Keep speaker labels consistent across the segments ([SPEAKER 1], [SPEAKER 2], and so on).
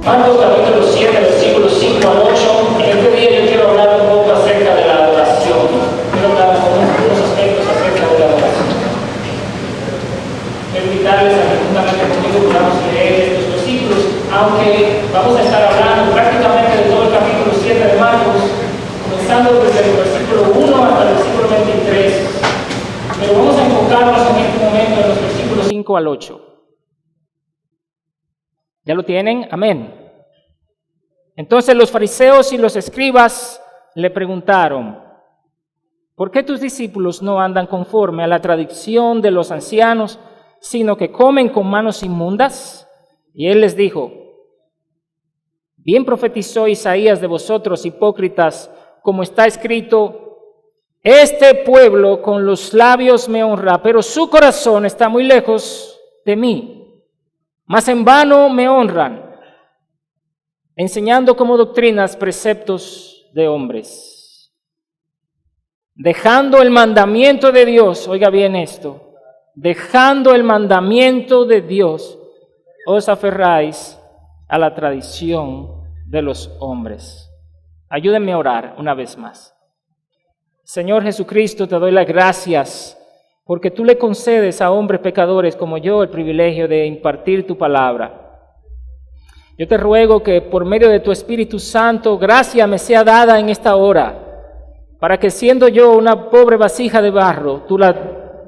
[SPEAKER 1] Marcos capítulo 7, versículos 5 al 8. En este día yo quiero hablar un poco acerca de la adoración. Quiero hablar unos aspectos acerca de la adoración. Quiero invitarles a que juntamente conmigo podamos leer estos versículos, aunque vamos a estar hablando prácticamente de todo el capítulo 7 de Marcos, comenzando desde el versículo 1 hasta el versículo 23. Pero vamos a enfocarnos en este momento en los versículos 5 al 8. ¿Ya lo tienen? Amén. Entonces los fariseos y los escribas le preguntaron: ¿por qué tus discípulos no andan conforme a la tradición de los ancianos, sino que comen con manos inmundas? Y él les dijo: bien profetizó Isaías de vosotros, hipócritas, como está escrito: este pueblo con los labios me honra, pero su corazón está muy lejos de mí. Mas en vano me honran, enseñando como doctrinas preceptos de hombres. Dejando el mandamiento de Dios, oiga bien esto, dejando el mandamiento de Dios, os aferráis a la tradición de los hombres. Ayúdenme a orar una vez más. Señor Jesucristo, te doy las gracias porque tú le concedes a hombres pecadores como yo el privilegio de impartir tu palabra. Yo te ruego que por medio de tu Espíritu Santo, gracia me sea dada en esta hora, para que siendo yo una pobre vasija de barro, tú la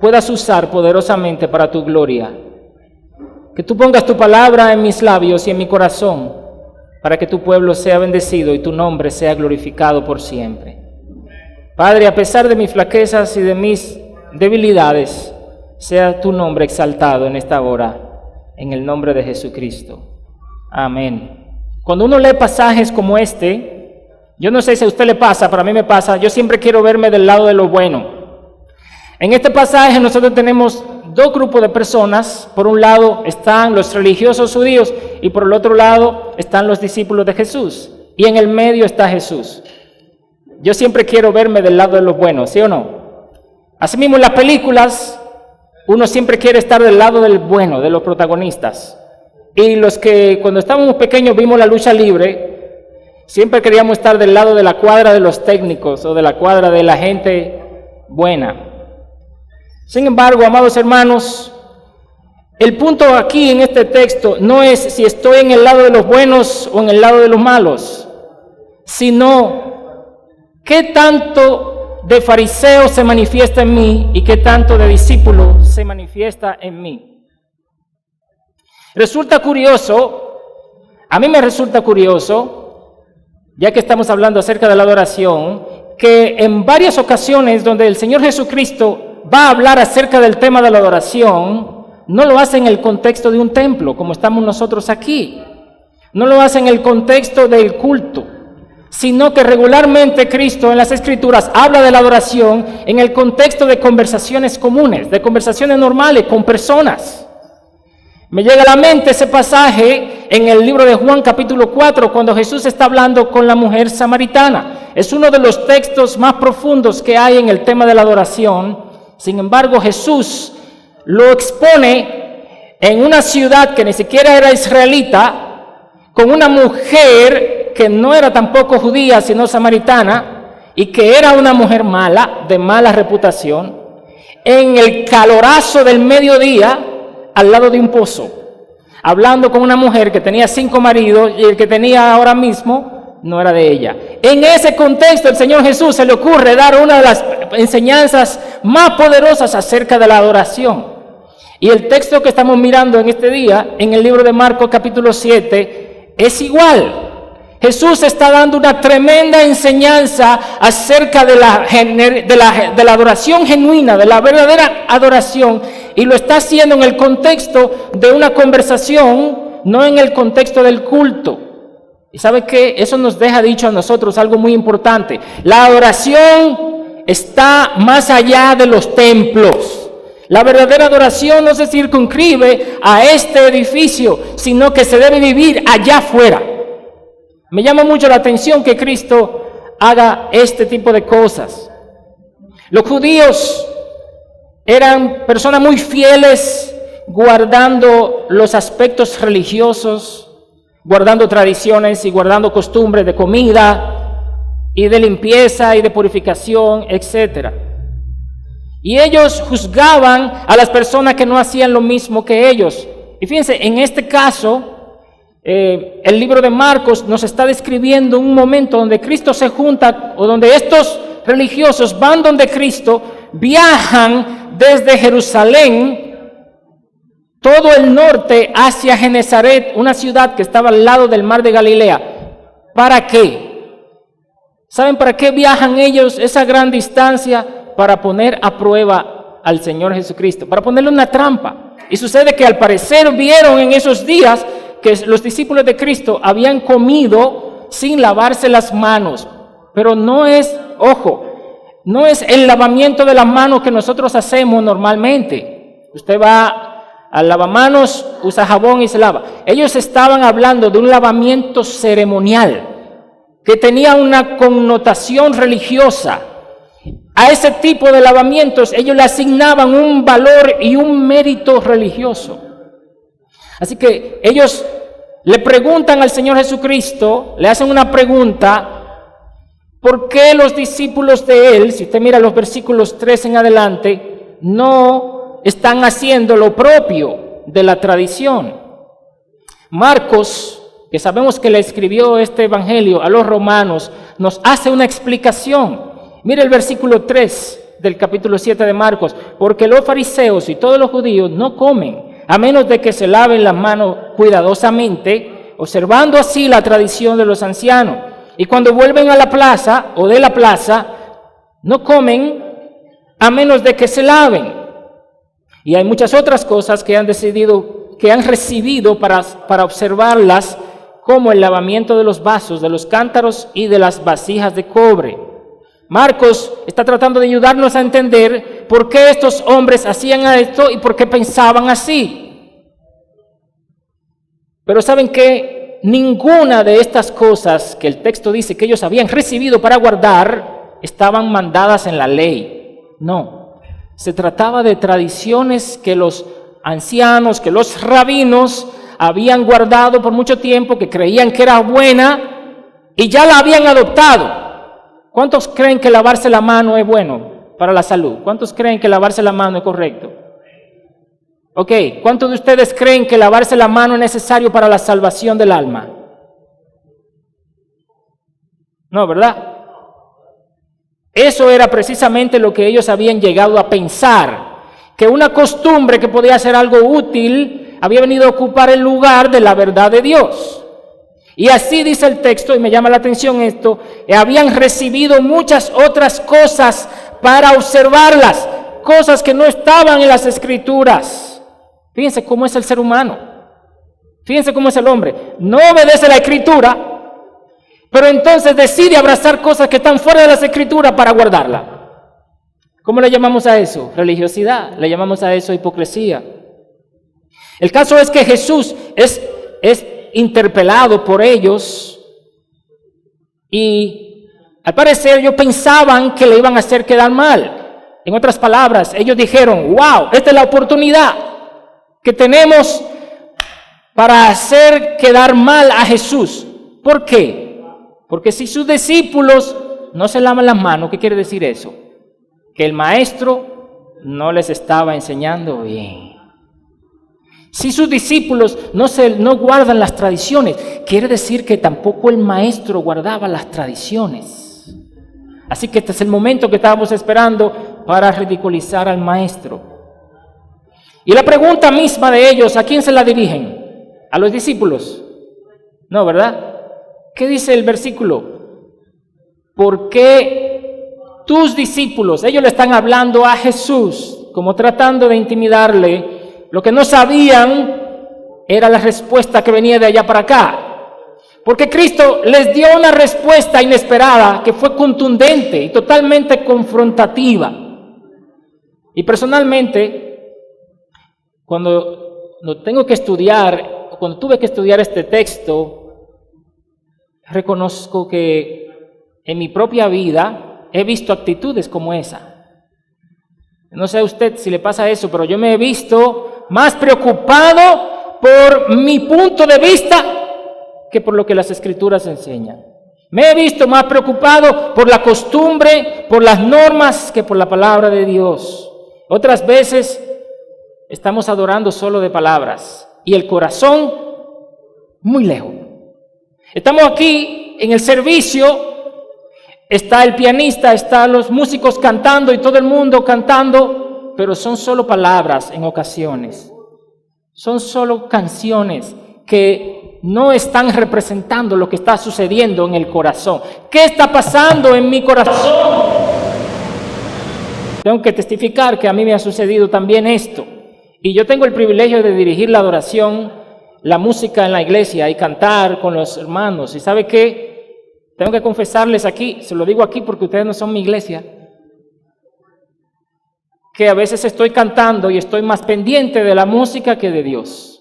[SPEAKER 1] puedas usar poderosamente para tu gloria. Que tú pongas tu palabra en mis labios y en mi corazón, para que tu pueblo sea bendecido y tu nombre sea glorificado por siempre. Padre, a pesar de mis flaquezas y de mis debilidades, sea tu nombre exaltado en esta hora, en el nombre de Jesucristo. Amén. Cuando uno lee pasajes como este, yo no sé si a usted le pasa, pero a mí me pasa, yo siempre quiero verme del lado de lo bueno. En este pasaje nosotros tenemos dos grupos de personas. Por un lado están los religiosos judíos y por el otro lado están los discípulos de Jesús. Y en el medio está Jesús. Yo siempre quiero verme del lado de los buenos, ¿sí o no? Asimismo, en las películas, uno siempre quiere estar del lado del bueno, de los protagonistas. Y los que cuando estábamos pequeños vimos la lucha libre, siempre queríamos estar del lado de la cuadra de los técnicos o de la cuadra de la gente buena. Sin embargo, amados hermanos, el punto aquí en este texto no es si estoy en el lado de los buenos o en el lado de los malos, sino qué tanto de fariseo se manifiesta en mí y qué tanto de discípulo se manifiesta en mí. Resulta curioso, a mí me resulta curioso, ya que estamos hablando acerca de la adoración, que en varias ocasiones donde el Señor Jesucristo va a hablar acerca del tema de la adoración, no lo hace en el contexto de un templo, como estamos nosotros aquí. No lo hace en el contexto del culto, sino que regularmente Cristo en las Escrituras habla de la adoración en el contexto de conversaciones comunes, de conversaciones normales con personas. Me llega a la mente ese pasaje en el libro de Juan capítulo 4, cuando Jesús está hablando con la mujer samaritana. Es uno de los textos más profundos que hay en el tema de la adoración. Sin embargo, Jesús lo expone en una ciudad que ni siquiera era israelita, con una mujer que no era tampoco judía, sino samaritana, y que era una mujer mala, de mala reputación, en el calorazo del mediodía, al lado de un pozo, hablando con una mujer que tenía 5 maridos, y el que tenía ahora mismo no era de ella. En ese contexto, el Señor Jesús se le ocurre dar una de las enseñanzas más poderosas acerca de la adoración. Y el texto que estamos mirando en este día, en el libro de Marcos capítulo 7, es igual. Jesús está dando una tremenda enseñanza acerca de la adoración genuina, de la verdadera adoración, y lo está haciendo en el contexto de una conversación, no en el contexto del culto. ¿Y sabe qué? Eso nos deja dicho a nosotros algo muy importante. La adoración está más allá de los templos. La verdadera adoración no se circunscribe a este edificio, sino que se debe vivir allá afuera. Me llama mucho la atención que Cristo haga este tipo de cosas. Los judíos eran personas muy fieles, guardando los aspectos religiosos, guardando tradiciones y guardando costumbres de comida y de limpieza y de purificación, etc. Y ellos juzgaban a las personas que no hacían lo mismo que ellos. Y fíjense, en este caso, el libro de Marcos nos está describiendo un momento donde Cristo se junta, o donde estos religiosos van donde Cristo, viajan desde Jerusalén, todo el norte hacia Genezaret, una ciudad que estaba al lado del mar de Galilea. ¿Para qué? ¿Saben para qué viajan ellos esa gran distancia? Para poner a prueba al Señor Jesucristo, para ponerle una trampa. Y sucede que al parecer vieron en esos días que los discípulos de Cristo habían comido sin lavarse las manos. Pero no es, ojo, no es el lavamiento de las manos que nosotros hacemos normalmente. Usted va al lavamanos, usa jabón y se lava. Ellos estaban hablando de un lavamiento ceremonial que tenía una connotación religiosa. A ese tipo de lavamientos ellos le asignaban un valor y un mérito religioso. Así que ellos le preguntan al Señor Jesucristo, le hacen una pregunta: ¿por qué los discípulos de Él, si usted mira los versículos 3 en adelante, no están haciendo lo propio de la tradición? Marcos, que sabemos que le escribió este evangelio a los romanos, nos hace una explicación. Mire el versículo 3 del capítulo 7 de Marcos: porque los fariseos y todos los judíos no comen, a menos de que se laven las manos cuidadosamente, observando así la tradición de los ancianos. Y cuando vuelven a la plaza o de la plaza, no comen a menos de que se laven. Y hay muchas otras cosas que han recibido para observarlas, como el lavamiento de los vasos, de los cántaros y de las vasijas de cobre. Marcos está tratando de ayudarnos a entender por qué estos hombres hacían esto y por qué pensaban así. Pero ¿saben qué? Ninguna de estas cosas que el texto dice que ellos habían recibido para guardar estaban mandadas en la ley. No, se trataba de tradiciones que los ancianos, que los rabinos habían guardado por mucho tiempo, que creían que era buena y ya la habían adoptado. ¿Cuántos creen que lavarse la mano es bueno para la salud? ¿Cuántos creen que lavarse la mano es correcto? Ok, ¿cuántos de ustedes creen que lavarse la mano es necesario para la salvación del alma? No, ¿verdad? Eso era precisamente lo que ellos habían llegado a pensar, que una costumbre que podía ser algo útil había venido a ocupar el lugar de la verdad de Dios. Y así dice el texto, y me llama la atención esto: habían recibido muchas otras cosas para observarlas, cosas que no estaban en las Escrituras. Fíjense cómo es el ser humano, fíjense cómo es el hombre, no obedece la Escritura, pero entonces decide abrazar cosas que están fuera de las Escrituras para guardarla. ¿Cómo le llamamos a eso? Religiosidad, le llamamos a eso hipocresía. El caso es que Jesús es interpelado por ellos, y al parecer ellos pensaban que le iban a hacer quedar mal. En otras palabras, ellos dijeron: wow, esta es la oportunidad que tenemos para hacer quedar mal a Jesús. ¿Por qué? Porque si sus discípulos no se lavan las manos, ¿qué quiere decir eso? Que el maestro no les estaba enseñando bien. Si sus discípulos no guardan las tradiciones, quiere decir que tampoco el maestro guardaba las tradiciones. Así que este es el momento que estábamos esperando para ridiculizar al maestro. Y la pregunta misma de ellos, ¿a quién se la dirigen? ¿A los discípulos? No, ¿verdad? ¿Qué dice el versículo? ¿Por qué tus discípulos? Ellos le están hablando a Jesús, como tratando de intimidarle. Lo que no sabían era la respuesta que venía de allá para acá. Porque Cristo les dio una respuesta inesperada que fue contundente y totalmente confrontativa. Y personalmente, cuando tuve que estudiar este texto, reconozco que en mi propia vida he visto actitudes como esa. No sé a usted si le pasa eso, pero yo me he visto más preocupado por mi punto de vista que por lo que las Escrituras enseñan. Me he visto más preocupado por la costumbre, por las normas, que por la palabra de Dios. Otras veces estamos adorando solo de palabras y el corazón muy lejos. Estamos aquí en el servicio, está el pianista, están los músicos cantando y todo el mundo cantando, pero son solo palabras en ocasiones. Son solo canciones que no están representando lo que está sucediendo en el corazón. ¿Qué está pasando en mi corazón? Tengo que testificar que a mí me ha sucedido también esto. Y yo tengo el privilegio de dirigir la adoración, la música en la iglesia y cantar con los hermanos. ¿Y sabe qué? Tengo que confesarles aquí, se lo digo aquí porque ustedes no son mi iglesia, que a veces estoy cantando y estoy más pendiente de la música que de Dios.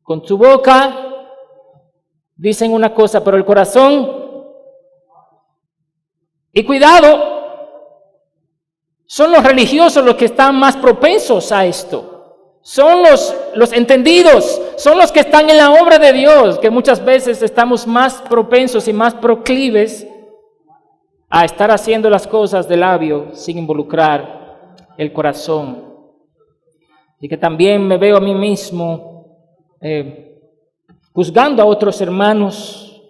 [SPEAKER 1] Con su boca dicen una cosa, pero el corazón, y cuidado, son los religiosos los que están más propensos a esto. Son los entendidos, son los que están en la obra de Dios, que muchas veces estamos más propensos y más proclives a estar haciendo las cosas de labio sin involucrar el corazón. Y que también me veo a mí mismo juzgando a otros hermanos,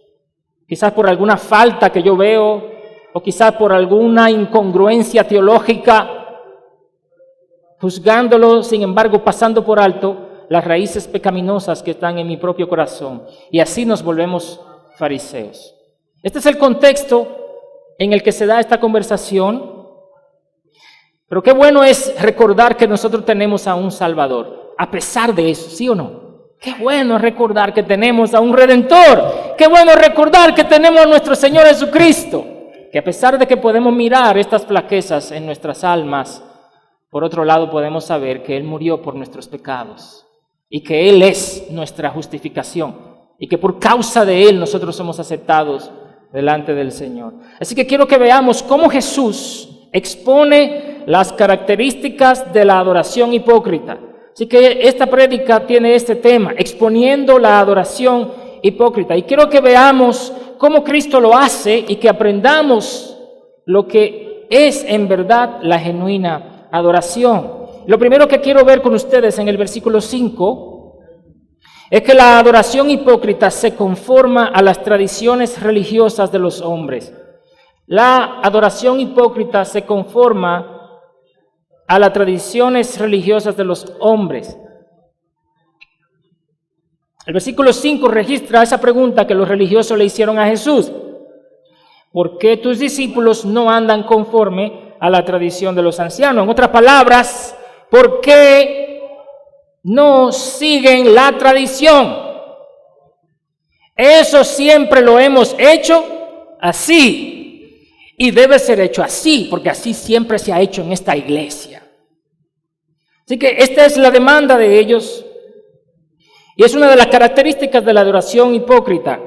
[SPEAKER 1] quizás por alguna falta que yo veo, o quizás por alguna incongruencia teológica, juzgándolo, sin embargo, pasando por alto las raíces pecaminosas que están en mi propio corazón. Y así nos volvemos fariseos. Este es el contexto en el que se da esta conversación. Pero qué bueno es recordar que nosotros tenemos a un Salvador, a pesar de eso, ¿sí o no? Qué bueno recordar que tenemos a un Redentor. Qué bueno recordar que tenemos a nuestro Señor Jesucristo. Que a pesar de que podemos mirar estas flaquezas en nuestras almas, por otro lado podemos saber que Él murió por nuestros pecados y que Él es nuestra justificación y que por causa de Él nosotros somos aceptados delante del Señor. Así que quiero que veamos cómo Jesús expone las características de la adoración hipócrita. Así que esta prédica tiene este tema, exponiendo la adoración hipócrita. Y quiero que veamos cómo Cristo lo hace y que aprendamos lo que es en verdad la genuina adoración. Lo primero que quiero ver con ustedes en el versículo 5 es que la adoración hipócrita se conforma a las tradiciones religiosas de los hombres. La adoración hipócrita se conforma a las tradiciones religiosas de los hombres. El versículo 5 registra esa pregunta que los religiosos le hicieron a Jesús. ¿Por qué tus discípulos no andan conforme a la tradición de los ancianos? En otras palabras, ¿por qué no siguen la tradición? Eso siempre lo hemos hecho así. Y debe ser hecho así, porque así siempre se ha hecho en esta iglesia. Así que esta es la demanda de ellos. Y es una de las características de la adoración hipócrita.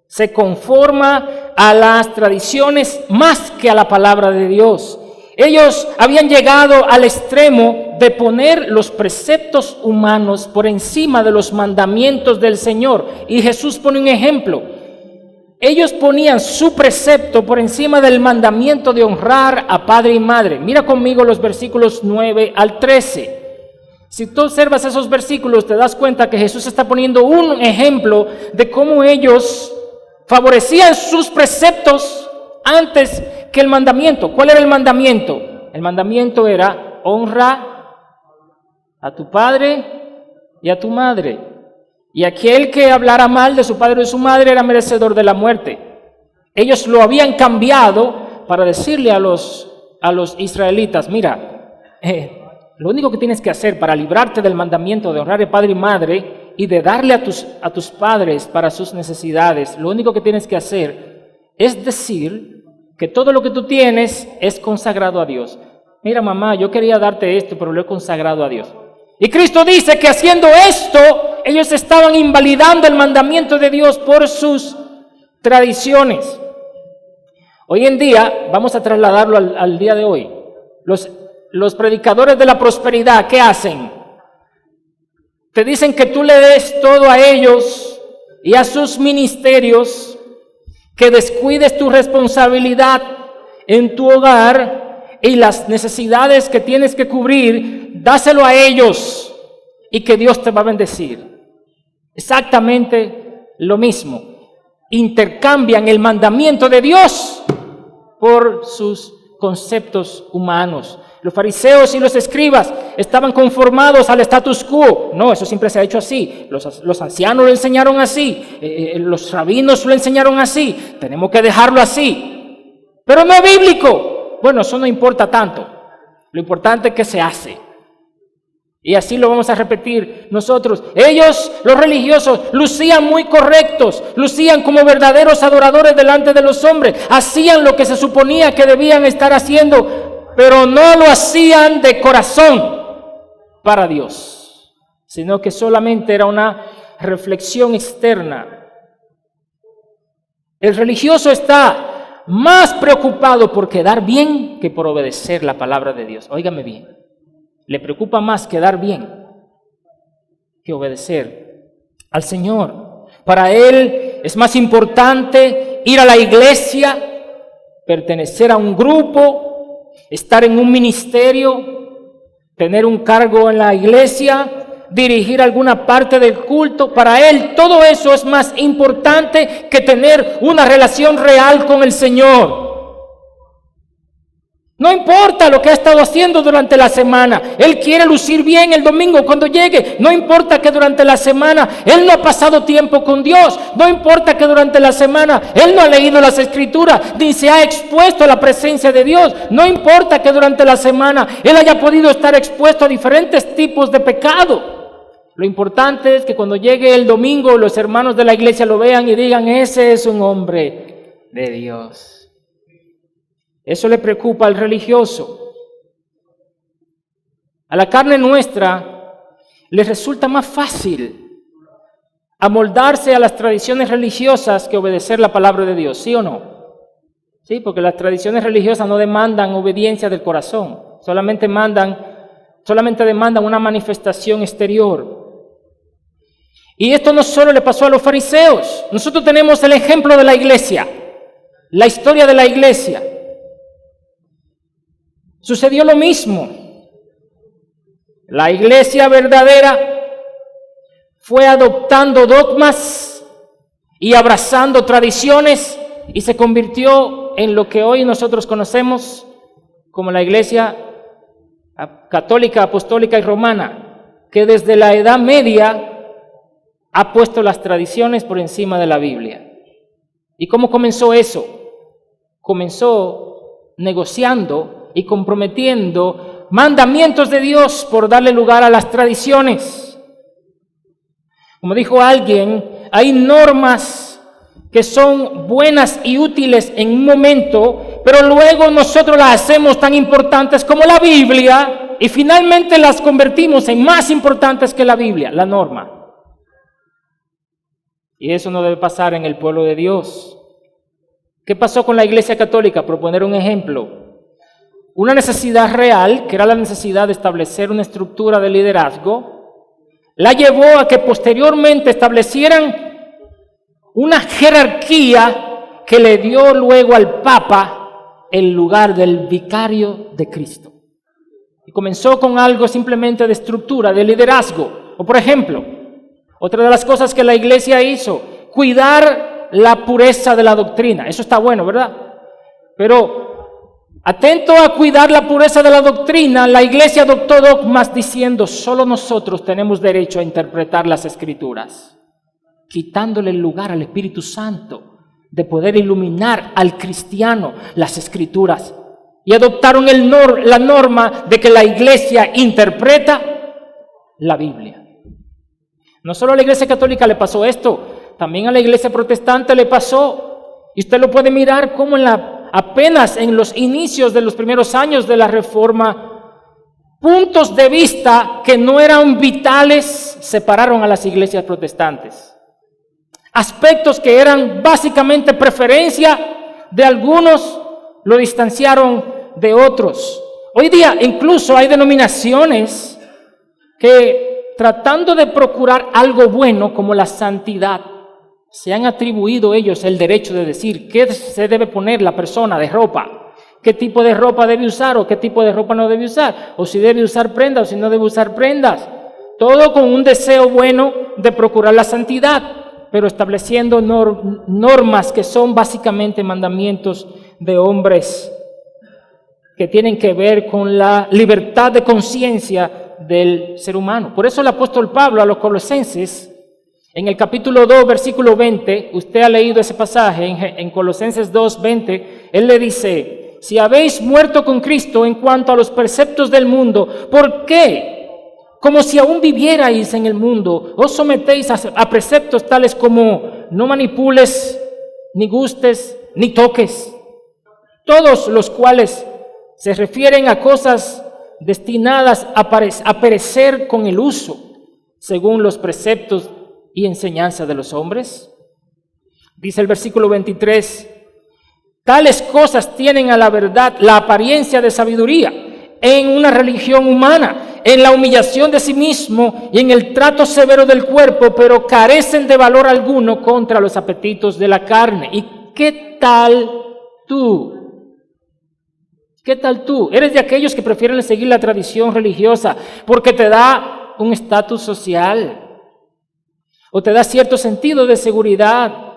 [SPEAKER 1] Se conforma a las tradiciones más que a la palabra de Dios. Ellos habían llegado al extremo de poner los preceptos humanos por encima de los mandamientos del Señor. Y Jesús pone un ejemplo. Ellos ponían su precepto por encima del mandamiento de honrar a padre y madre. Mira conmigo los versículos 9 al 13. Si tú observas esos versículos, te das cuenta que Jesús está poniendo un ejemplo de cómo ellos favorecían sus preceptos antes que el mandamiento. ¿Cuál era el mandamiento? El mandamiento era honra a tu padre y a tu madre. Y aquel que hablara mal de su padre o de su madre era merecedor de la muerte. Ellos lo habían cambiado para decirle a los israelitas, mira, lo único que tienes que hacer para librarte del mandamiento de honrar a padre y madre y de darle a tus padres para sus necesidades, lo único que tienes que hacer es decir que todo lo que tú tienes es consagrado a Dios. Mira, mamá, yo quería darte esto, pero lo he consagrado a Dios. Y Cristo dice que haciendo esto, ellos estaban invalidando el mandamiento de Dios por sus tradiciones. Hoy en día, vamos a trasladarlo al día de hoy, los predicadores de la prosperidad, ¿qué hacen? te dicen que tú le des todo a ellos y a sus ministerios, que descuides tu responsabilidad en tu hogar y las necesidades que tienes que cubrir, dáselo a ellos y que Dios te va a bendecir. Exactamente lo mismo. Intercambian el mandamiento de Dios por sus conceptos humanos. Los fariseos y los escribas estaban conformados al status quo. No, eso siempre se ha hecho así. Los ancianos lo enseñaron así. Los rabinos lo enseñaron así. Tenemos que dejarlo así. Pero no es bíblico. Bueno, eso no importa tanto. Lo importante es que se hace. Y así lo vamos a repetir nosotros. Ellos, los religiosos, lucían muy correctos, lucían como verdaderos adoradores delante de los hombres, hacían lo que se suponía que debían estar haciendo, pero no lo hacían de corazón para Dios, sino que solamente era una reflexión externa. El religioso está más preocupado por quedar bien que por obedecer la palabra de Dios. Óigame bien. Le preocupa más quedar bien que obedecer al Señor. Para él es más importante ir a la iglesia, pertenecer a un grupo, estar en un ministerio, tener un cargo en la iglesia, dirigir alguna parte del culto. Para él todo eso es más importante que tener una relación real con el Señor. No importa lo que ha estado haciendo durante la semana. Él quiere lucir bien el domingo cuando llegue. No importa que durante la semana él no ha pasado tiempo con Dios. No importa que durante la semana él no ha leído las Escrituras, ni se ha expuesto a la presencia de Dios. No importa que durante la semana él haya podido estar expuesto a diferentes tipos de pecado. Lo importante es que cuando llegue el domingo los hermanos de la iglesia lo vean y digan: ese es un hombre de Dios. Eso le preocupa al religioso. A la carne nuestra le resulta más fácil amoldarse a las tradiciones religiosas que obedecer la palabra de Dios, ¿sí o no? Sí, porque las tradiciones religiosas no demandan obediencia del corazón, solamente demandan una manifestación exterior. Y esto no solo le pasó a los fariseos. Nosotros tenemos el ejemplo de la iglesia, la historia de la iglesia. Sucedió lo mismo. La iglesia verdadera fue adoptando dogmas y abrazando tradiciones y se convirtió en lo que hoy nosotros conocemos como la iglesia católica, apostólica y romana, que desde la Edad Media ha puesto las tradiciones por encima de la Biblia. ¿Y cómo comenzó eso? Comenzó negociando y comprometiendo mandamientos de Dios por darle lugar a las tradiciones. Como dijo alguien, hay normas que son buenas y útiles en un momento, pero luego nosotros las hacemos tan importantes como la Biblia y finalmente las convertimos en más importantes que la Biblia, la norma. Y eso no debe pasar en el pueblo de Dios. ¿Qué pasó con la Iglesia Católica? Por poner un ejemplo. Una necesidad real, que era la necesidad de establecer una estructura de liderazgo, la llevó a que posteriormente establecieran una jerarquía que le dio luego al Papa el lugar del vicario de Cristo. Y comenzó con algo simplemente de estructura, de liderazgo. O por ejemplo, otra de las cosas que la iglesia hizo, cuidar la pureza de la doctrina. Eso está bueno, ¿verdad? Pero atento a cuidar la pureza de la doctrina, la iglesia adoptó dogmas diciendo: solo nosotros tenemos derecho a interpretar las Escrituras, quitándole el lugar al Espíritu Santo de poder iluminar al cristiano las Escrituras. Y adoptaron la norma de que la iglesia interpreta la Biblia. No solo a la iglesia católica le pasó esto, también a la iglesia protestante le pasó. Y usted lo puede mirar como apenas en los inicios de los primeros años de la Reforma, puntos de vista que no eran vitales separaron a las iglesias protestantes. Aspectos que eran básicamente preferencia de algunos lo distanciaron de otros. Hoy día incluso hay denominaciones que tratando de procurar algo bueno como la santidad, se han atribuido ellos el derecho de decir qué se debe poner la persona de ropa, qué tipo de ropa debe usar o qué tipo de ropa no debe usar, o si debe usar prendas o si no debe usar prendas. Todo con un deseo bueno de procurar la santidad, pero estableciendo normas que son básicamente mandamientos de hombres que tienen que ver con la libertad de conciencia del ser humano. Por eso el apóstol Pablo a los Colosenses, en el capítulo 2, versículo 20, usted ha leído ese pasaje en Colosenses 2, 20, él le dice: si habéis muerto con Cristo en cuanto a los preceptos del mundo, ¿por qué? Como si aún vivierais en el mundo, os sometéis a preceptos tales como no manipules, ni gustes, ni toques, todos los cuales se refieren a cosas destinadas a perecer con el uso, según los preceptos y enseñanza de los hombres. Dice el versículo 23, tales cosas tienen a la verdad la apariencia de sabiduría en una religión humana, en la humillación de sí mismo y en el trato severo del cuerpo, pero carecen de valor alguno contra los apetitos de la carne. ¿Y qué tal tú? ¿Qué tal tú? ¿Eres de aquellos que prefieren seguir la tradición religiosa porque te da un estatus social o te da cierto sentido de seguridad,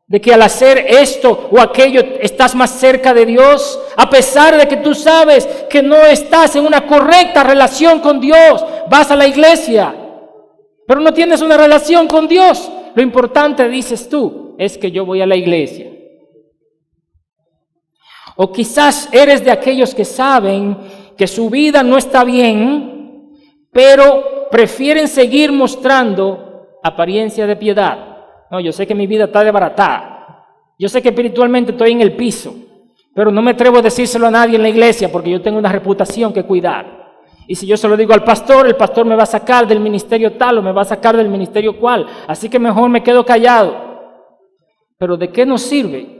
[SPEAKER 1] de que al hacer esto o aquello estás más cerca de Dios, a pesar de que tú sabes que no estás en una correcta relación con Dios? Vas a la iglesia, pero no tienes una relación con Dios. Lo importante, dices tú, es que yo voy a la iglesia. O quizás eres de aquellos que saben que su vida no está bien, pero prefieren seguir mostrando apariencia de piedad. No, yo sé que mi vida está desbaratada. Yo sé que espiritualmente estoy en el piso, pero no me atrevo a decírselo a nadie en la iglesia porque yo tengo una reputación que cuidar. Y si yo se lo digo al pastor, el pastor me va a sacar del ministerio tal o me va a sacar del ministerio cual. Así que mejor me quedo callado. Pero ¿de qué nos sirve?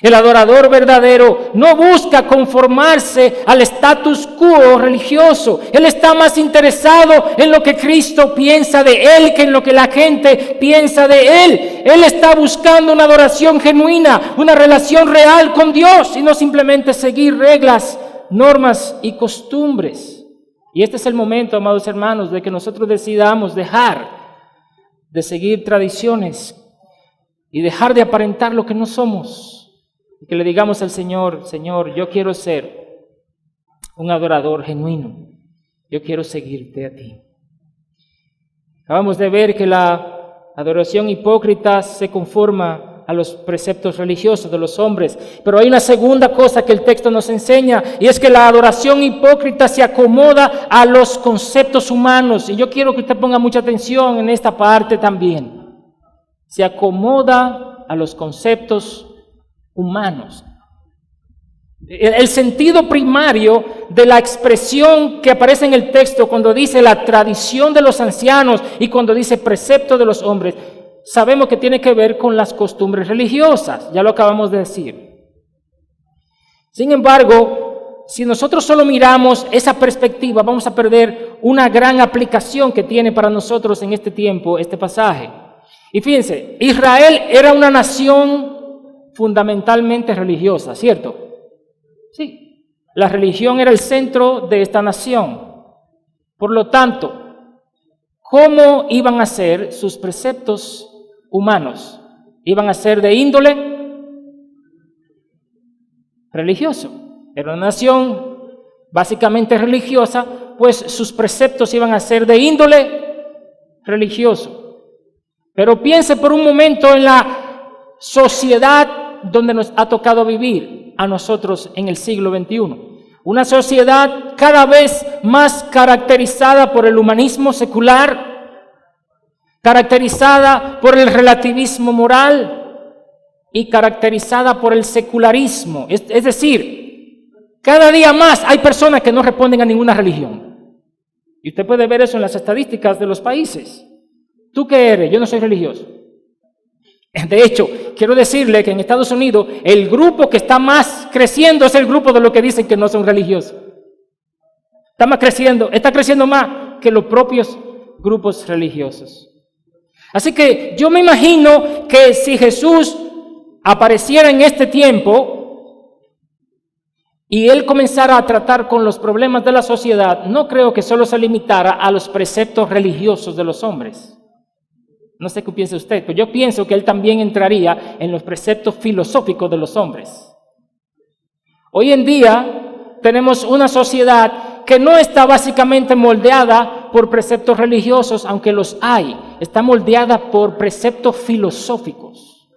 [SPEAKER 1] El adorador verdadero no busca conformarse al status quo religioso. Él está más interesado en lo que Cristo piensa de él que en lo que la gente piensa de él. Él está buscando una adoración genuina, una relación real con Dios y no simplemente seguir reglas, normas y costumbres. Y este es el momento, amados hermanos, de que nosotros decidamos dejar de seguir tradiciones y dejar de aparentar lo que no somos. Y que le digamos al Señor: Señor, yo quiero ser un adorador genuino. Yo quiero seguirte a ti. Acabamos de ver que la adoración hipócrita se conforma a los preceptos religiosos de los hombres. Pero hay una segunda cosa que el texto nos enseña, y es que la adoración hipócrita se acomoda a los conceptos humanos. Y yo quiero que usted ponga mucha atención en esta parte también. Se acomoda a los conceptos humanos. El sentido primario de la expresión que aparece en el texto cuando dice la tradición de los ancianos y cuando dice precepto de los hombres, sabemos que tiene que ver con las costumbres religiosas, ya lo acabamos de decir. Sin embargo, si nosotros solo miramos esa perspectiva, vamos a perder una gran aplicación que tiene para nosotros en este tiempo, este pasaje. Y fíjense, Israel era una nación fundamentalmente religiosa, ¿cierto? Sí, la religión era el centro de esta nación. Por lo tanto, ¿cómo iban a ser sus preceptos humanos? ¿Iban a ser de índole religioso? Era una nación básicamente religiosa, pues sus preceptos iban a ser de índole religioso. Pero piense por un momento en la sociedad donde nos ha tocado vivir a nosotros en el siglo XXI. Una sociedad cada vez más caracterizada por el humanismo secular, caracterizada por el relativismo moral y caracterizada por el secularismo. Es decir, cada día más hay personas que no responden a ninguna religión. Y usted puede ver eso en las estadísticas de los países. ¿Tú qué eres? Yo no soy religioso. De hecho, quiero decirle que en Estados Unidos el grupo que está más creciendo es el grupo de los que dicen que no son religiosos. Está creciendo más que los propios grupos religiosos. Así que yo me imagino que si Jesús apareciera en este tiempo y Él comenzara a tratar con los problemas de la sociedad, no creo que solo se limitara a los preceptos religiosos de los hombres. No sé qué piensa usted, pero yo pienso que Él también entraría en los preceptos filosóficos de los hombres. Hoy en día tenemos una sociedad que no está básicamente moldeada por preceptos religiosos, aunque los hay, está moldeada por preceptos filosóficos.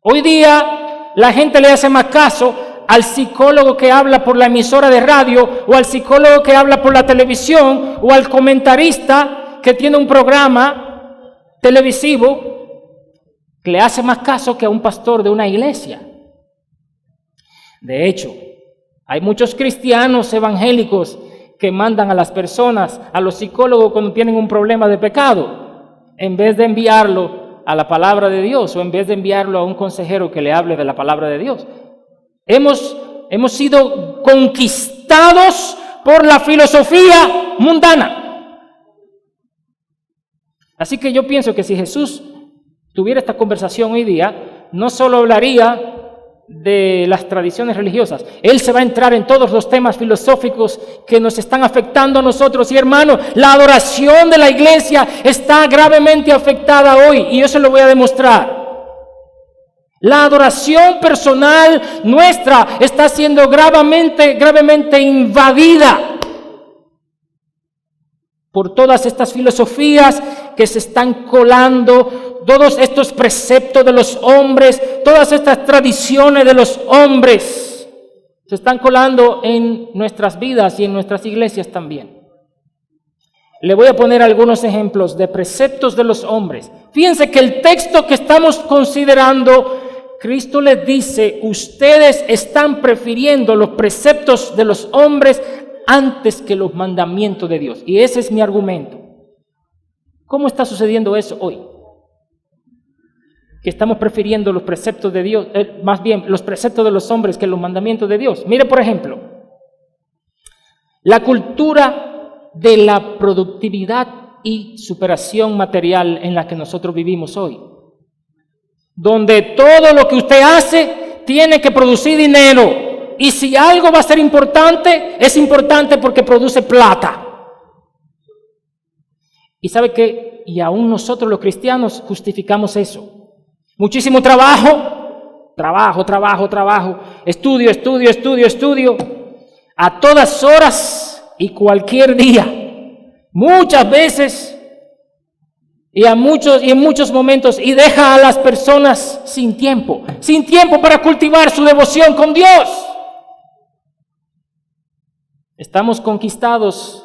[SPEAKER 1] Hoy día la gente le hace más caso al psicólogo que habla por la emisora de radio, o al psicólogo que habla por la televisión, o al comentarista que tiene un programa televisivo, que le hace más caso que a un pastor de una iglesia. De hecho, hay muchos cristianos evangélicos que mandan a las personas, a los psicólogos cuando tienen un problema de pecado, en vez de enviarlo a la palabra de Dios, o en vez de enviarlo a un consejero que le hable de la palabra de Dios. Hemos sido conquistados por la filosofía mundana. Así que yo pienso que si Jesús tuviera esta conversación hoy día, no solo hablaría de las tradiciones religiosas, Él se va a entrar en todos los temas filosóficos que nos están afectando a nosotros. Y hermano, la adoración de la iglesia está gravemente afectada hoy, y yo se lo voy a demostrar. La adoración personal nuestra está siendo gravemente invadida por todas estas filosofías que se están colando, todos estos preceptos de los hombres, todas estas tradiciones de los hombres se están colando en nuestras vidas y en nuestras iglesias también. Le voy a poner algunos ejemplos de preceptos de los hombres. Fíjense que el texto que estamos considerando, Cristo les dice: ustedes están prefiriendo los preceptos de los hombres antes que los mandamientos de Dios. Y ese es mi argumento. ¿Cómo está sucediendo eso hoy? Que estamos prefiriendo los preceptos de Dios, más bien los preceptos de los hombres que los mandamientos de Dios. Mire, por ejemplo, la cultura de la productividad y superación material en la que nosotros vivimos hoy, donde todo lo que usted hace tiene que producir dinero, y si algo va a ser importante, es importante porque produce plata. ¿Y sabe qué? Y aún nosotros los cristianos justificamos eso. Muchísimo trabajo, estudio, a todas horas y cualquier día, muchas veces y en muchos momentos, y deja a las personas sin tiempo para cultivar su devoción con Dios. Estamos conquistados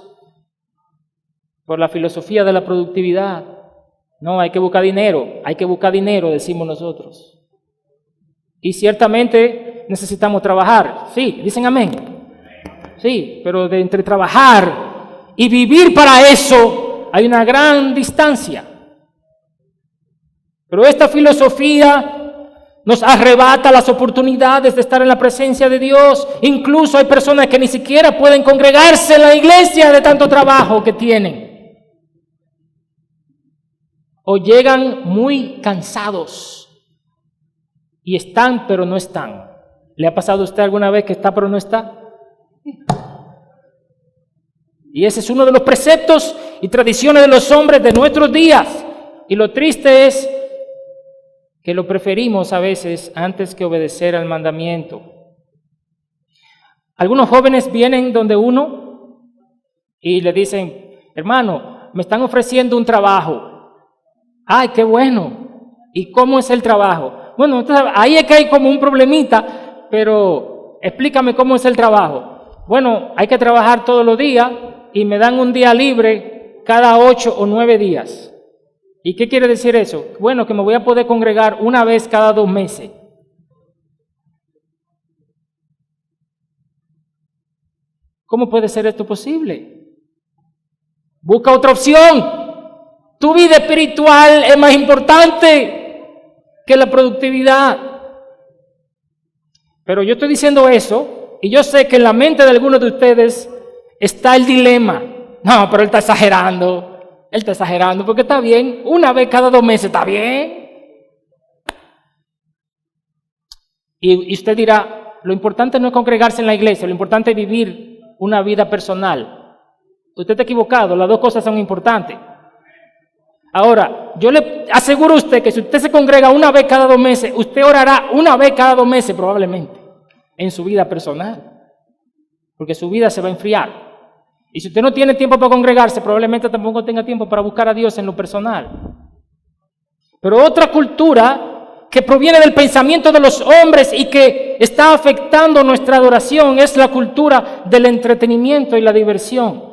[SPEAKER 1] por la filosofía de la productividad. No, hay que buscar dinero, decimos nosotros. Y ciertamente necesitamos trabajar. Sí, dicen amén. Sí, pero de entre trabajar y vivir para eso hay una gran distancia. Pero esta filosofía nos arrebata las oportunidades de estar en la presencia de Dios. Incluso hay personas que ni siquiera pueden congregarse en la iglesia de tanto trabajo que tienen. O llegan muy cansados y están pero no están. ¿Le ha pasado a usted alguna vez que está pero no está? Y ese es uno de los preceptos y tradiciones de los hombres de nuestros días. Y lo triste es que lo preferimos a veces antes que obedecer al mandamiento. Algunos jóvenes vienen donde uno y le dicen: hermano, me están ofreciendo un trabajo. ¡Ay, qué bueno! ¿Y cómo es el trabajo? Bueno, entonces ahí es que hay como un problemita, pero explícame cómo es el trabajo. Bueno, hay que trabajar todos los días y me dan un día libre cada 8 o 9 días. ¿Y qué quiere decir eso? Bueno, que me voy a poder congregar una vez cada 2 meses. ¿Cómo puede ser esto posible? Busca otra opción. Tu vida espiritual es más importante que la productividad. Pero yo estoy diciendo eso, y yo sé que en la mente de algunos de ustedes está el dilema. No, pero él está exagerando. Él está exagerando porque está bien. Una vez cada 2 meses está bien. Y usted dirá, lo importante no es congregarse en la iglesia, lo importante es vivir una vida personal. Usted está equivocado, las 2 cosas son importantes. Ahora, yo le aseguro a usted que si usted se congrega una vez cada 2 meses, usted orará una vez cada 2 meses probablemente en su vida personal, porque su vida se va a enfriar. Y si usted no tiene tiempo para congregarse, probablemente tampoco tenga tiempo para buscar a Dios en lo personal. Pero otra cultura que proviene del pensamiento de los hombres y que está afectando nuestra adoración es la cultura del entretenimiento y la diversión.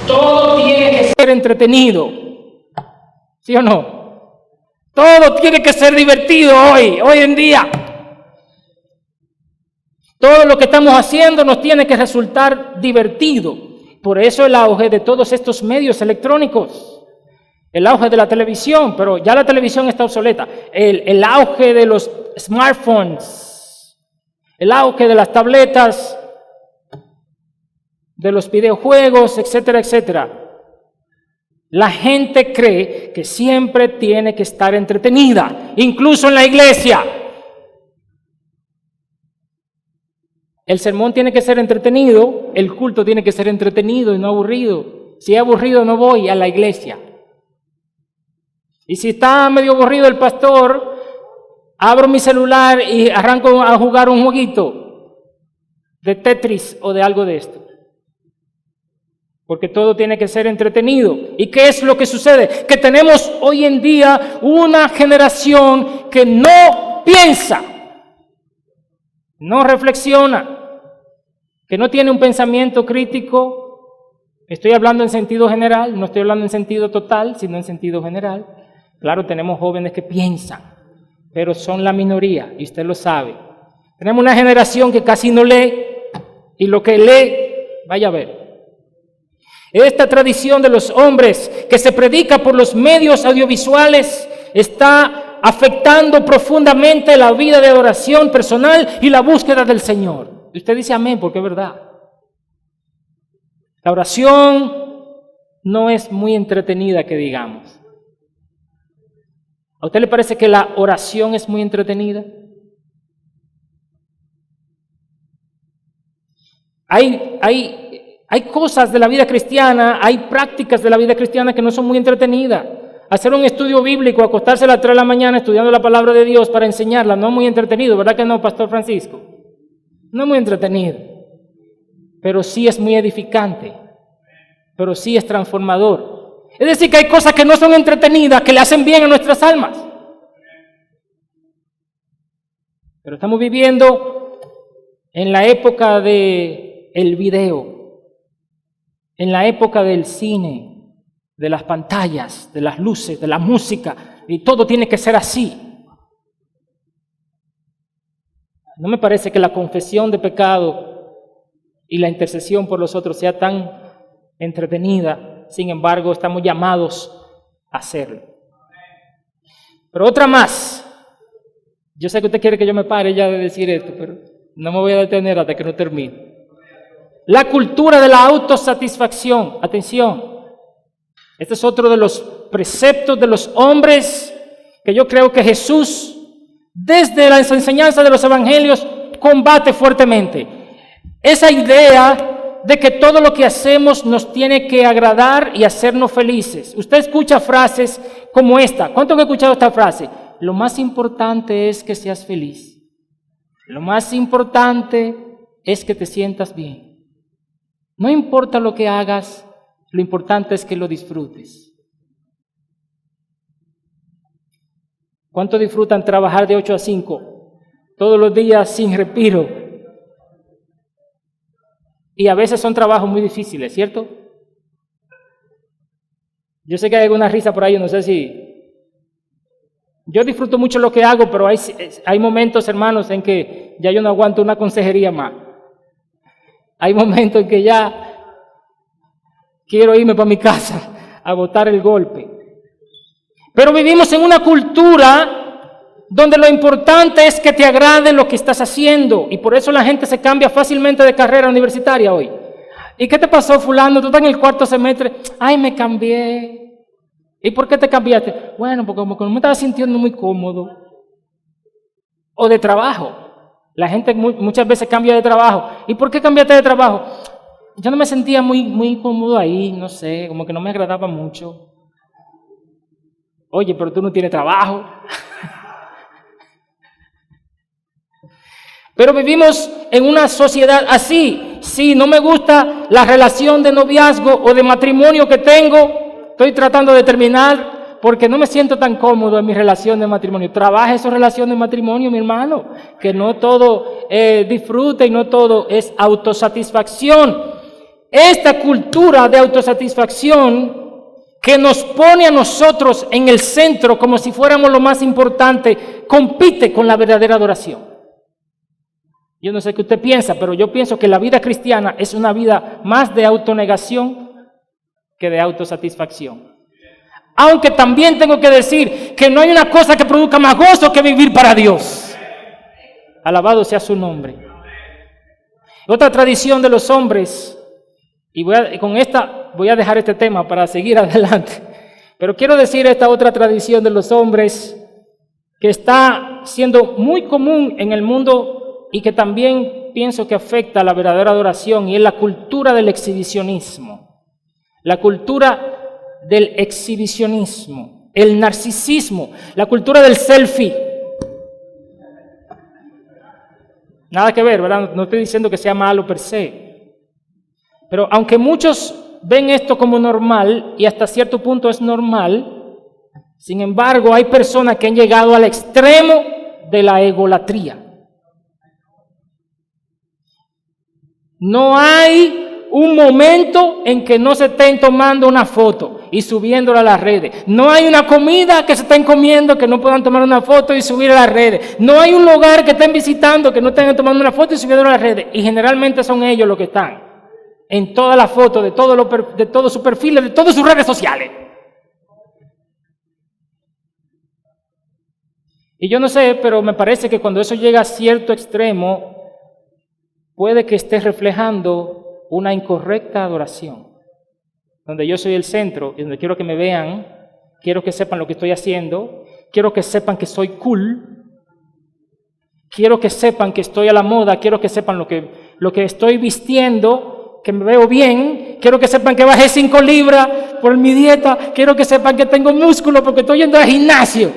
[SPEAKER 1] Todo tiene que ser entretenido, ¿sí o no? Todo tiene que ser divertido hoy en día. Todo lo que estamos haciendo nos tiene que resultar divertido. Por eso el auge de todos estos medios electrónicos. El auge de la televisión, pero ya la televisión está obsoleta. El auge de los smartphones, el auge de las tabletas, de los videojuegos, etcétera, etcétera. La gente cree que siempre tiene que estar entretenida, incluso en la iglesia. El sermón tiene que ser entretenido, el culto tiene que ser entretenido y no aburrido. Si es aburrido, no voy a la iglesia. Y si está medio aburrido el pastor, abro mi celular y arranco a jugar un jueguito de Tetris o de algo de esto. Porque todo tiene que ser entretenido. ¿Y qué es lo que sucede? Que tenemos hoy en día una generación que no piensa, no reflexiona, que no tiene un pensamiento crítico. Estoy hablando en sentido general, no estoy hablando en sentido total, sino en sentido general. Claro, tenemos jóvenes que piensan, pero son la minoría, y usted lo sabe. Tenemos una generación que casi no lee, y lo que lee, vaya a ver. Esta tradición de los hombres que se predica por los medios audiovisuales está afectando profundamente la vida de oración personal y la búsqueda del Señor. Y usted dice amén, porque es verdad. La oración no es muy entretenida, que digamos. ¿A usted le parece que la oración es muy entretenida? Hay cosas de la vida cristiana, hay prácticas de la vida cristiana que no son muy entretenidas. Hacer un estudio bíblico, acostarse a las 3 de la mañana estudiando la palabra de Dios para enseñarla, no es muy entretenido, ¿verdad que no, Pastor Francisco? No es muy entretenido, pero sí es muy edificante, pero sí es transformador. Es decir, que hay cosas que no son entretenidas, que le hacen bien a nuestras almas. Pero estamos viviendo en la época del video, en la época del cine, de las pantallas, de las luces, de la música, y todo tiene que ser así. No me parece que la confesión de pecado y la intercesión por los otros sea tan entretenida. Sin embargo, estamos llamados a hacerlo. Pero otra más. Yo sé que usted quiere que yo me pare ya de decir esto, pero no me voy a detener hasta que no termine. La cultura de la autosatisfacción. Atención. Este es otro de los preceptos de los hombres que yo creo que Jesús, desde las enseñanzas de los evangelios, combate fuertemente. Esa idea de que todo lo que hacemos nos tiene que agradar y hacernos felices. Usted escucha frases como esta. ¿Cuántos han escuchado esta frase? Lo más importante es que seas feliz. Lo más importante es que te sientas bien. No importa lo que hagas, lo importante es que lo disfrutes. ¿Cuántos disfrutan trabajar de 8 a 5? Todos los días sin respiro. Y a veces son trabajos muy difíciles, ¿cierto? Yo sé que hay alguna risa por ahí, no sé si... Yo disfruto mucho lo que hago, pero hay momentos, hermanos, en que ya yo no aguanto una consejería más. Hay momentos en que ya quiero irme para mi casa a botar el golpe. Pero vivimos en una cultura donde lo importante es que te agrade lo que estás haciendo, y por eso la gente se cambia fácilmente de carrera universitaria hoy. ¿Y qué te pasó, fulano? Tú estás en el cuarto semestre. Ay, me cambié. ¿Y por qué te cambiaste? Bueno, porque como que no me estaba sintiendo muy cómodo. O de trabajo. La gente muchas veces cambia de trabajo. ¿Y por qué cambiaste de trabajo? Yo no me sentía muy cómodo ahí, no sé, como que no me agradaba mucho. Oye, pero tú no tienes trabajo. Pero vivimos en una sociedad así. Sí, no me gusta la relación de noviazgo o de matrimonio que tengo. Estoy tratando de terminar porque no me siento tan cómodo en mi relación de matrimonio. Trabaja esa relación de matrimonio, mi hermano. Que no todo disfrute y no todo es autosatisfacción. Esta cultura de autosatisfacción que nos pone a nosotros en el centro como si fuéramos lo más importante, compite con la verdadera adoración. Yo no sé qué usted piensa, pero yo pienso que la vida cristiana es una vida más de autonegación que de autosatisfacción. Aunque también tengo que decir que no hay una cosa que produzca más gozo que vivir para Dios. Alabado sea su nombre. Otra tradición de los hombres, y con esta voy a dejar este tema para seguir adelante, pero quiero decir esta otra tradición de los hombres que está siendo muy común en el mundo y que también pienso que afecta a la verdadera adoración, y es la cultura del exhibicionismo. La cultura del exhibicionismo, el narcisismo, la cultura del selfie. Nada que ver, ¿verdad? No estoy diciendo que sea malo per se. Pero aunque muchos ven esto como normal, y hasta cierto punto es normal, sin embargo hay personas que han llegado al extremo de la egolatría. No hay un momento en que no se estén tomando una foto y subiéndola a las redes. No hay una comida que se estén comiendo que no puedan tomar una foto y subir a las redes. No hay un lugar que estén visitando que no estén tomando una foto y subiéndola a las redes. Y generalmente son ellos los que están en todas las fotos, de todos sus perfiles, de todas sus redes sociales. Y yo no sé, pero me parece que cuando eso llega a cierto extremo, puede que esté reflejando una incorrecta adoración, donde yo soy el centro y donde quiero que me vean, quiero que sepan lo que estoy haciendo, quiero que sepan que soy cool, quiero que sepan que estoy a la moda, quiero que sepan lo que estoy vistiendo, que me veo bien, quiero que sepan que bajé 5 libras por mi dieta, quiero que sepan que tengo músculo porque estoy yendo al gimnasio,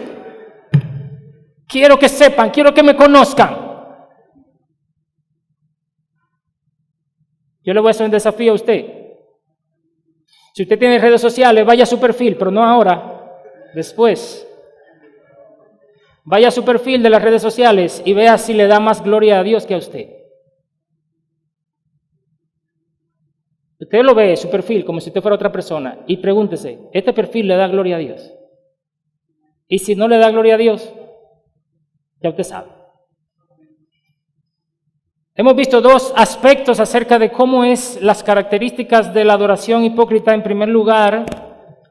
[SPEAKER 1] quiero que sepan, quiero que me conozcan. Yo le voy a hacer un desafío a usted. Si usted tiene redes sociales, vaya a su perfil, pero no ahora, después. Vaya a su perfil de las redes sociales y vea si le da más gloria a Dios que a usted. Usted lo ve, su perfil, como si usted fuera otra persona, y pregúntese, ¿este perfil le da gloria a Dios? Y si no le da gloria a Dios, ya usted sabe. Hemos visto 2 aspectos acerca de cómo es las características de la adoración hipócrita. En primer lugar,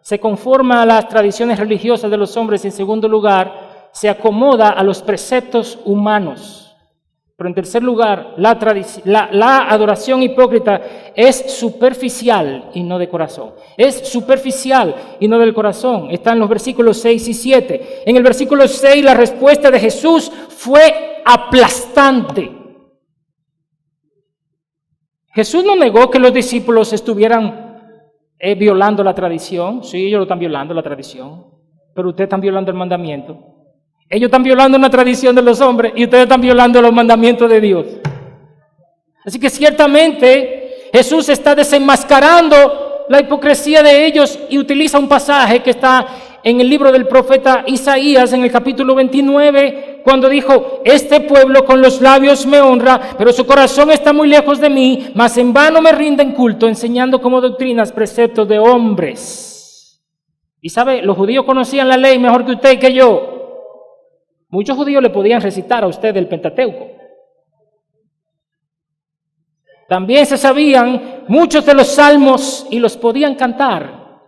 [SPEAKER 1] se conforma a las tradiciones religiosas de los hombres y en segundo lugar, se acomoda a los preceptos humanos. Pero en tercer lugar, la adoración hipócrita es superficial y no de corazón. Es superficial y no del corazón. Está en los versículos 6 y 7. En el versículo 6 la respuesta de Jesús fue aplastante. Jesús no negó que los discípulos estuvieran violando la tradición. Sí, ellos lo están violando la tradición, pero ustedes están violando el mandamiento. Ellos están violando una tradición de los hombres y ustedes están violando los mandamientos de Dios. Así que ciertamente Jesús está desenmascarando la hipocresía de ellos y utiliza un pasaje que está en el libro del profeta Isaías, en el capítulo 29, cuando dijo, este pueblo con los labios me honra, pero su corazón está muy lejos de mí, mas en vano me rinden culto, enseñando como doctrinas preceptos de hombres. Y sabe, los judíos conocían la ley mejor que usted y que yo. Muchos judíos le podían recitar a usted el Pentateuco. También se sabían muchos de los salmos y los podían cantar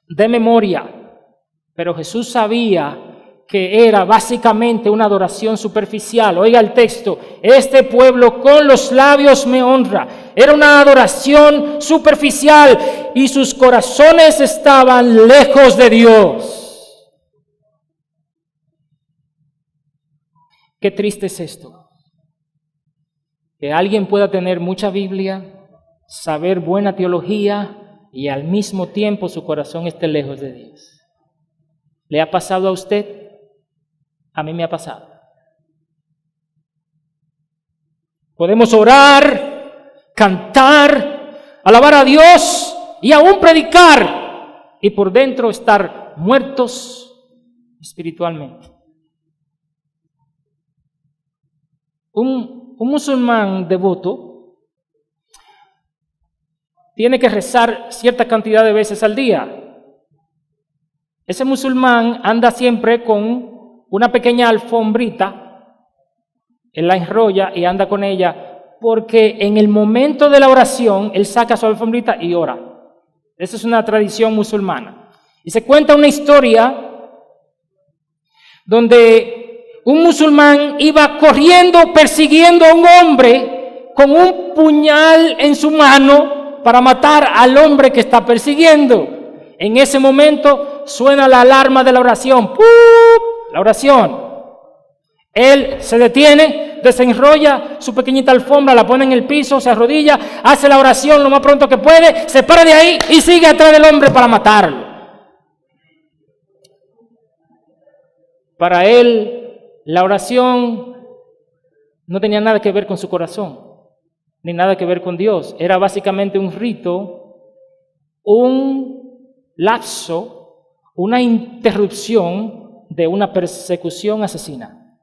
[SPEAKER 1] de memoria. Pero Jesús sabía que era básicamente una adoración superficial. Oiga el texto, este pueblo con los labios me honra. Era una adoración superficial y sus corazones estaban lejos de Dios. Qué triste es esto. Que alguien pueda tener mucha Biblia, saber buena teología y al mismo tiempo su corazón esté lejos de Dios. ¿Le ha pasado a usted? A mí me ha pasado. Podemos orar, cantar, alabar a Dios y aún predicar y por dentro estar muertos espiritualmente. Un musulmán devoto tiene que rezar cierta cantidad de veces al día. Ese musulmán anda siempre con una pequeña alfombrita, él la enrolla y anda con ella, porque en el momento de la oración, él saca su alfombrita y ora. Esa es una tradición musulmana. Y se cuenta una historia donde un musulmán iba corriendo, persiguiendo a un hombre con un puñal en su mano para matar al hombre que está persiguiendo. En ese momento suena la alarma de la oración. ¡Pup! La oración. Él se detiene, desenrolla su pequeñita alfombra, la pone en el piso, se arrodilla, hace la oración lo más pronto que puede, se para de ahí y sigue atrás del hombre para matarlo. Para él, la oración no tenía nada que ver con su corazón, ni nada que ver con Dios. Era básicamente un rito, un lapso, una interrupción de una persecución asesina.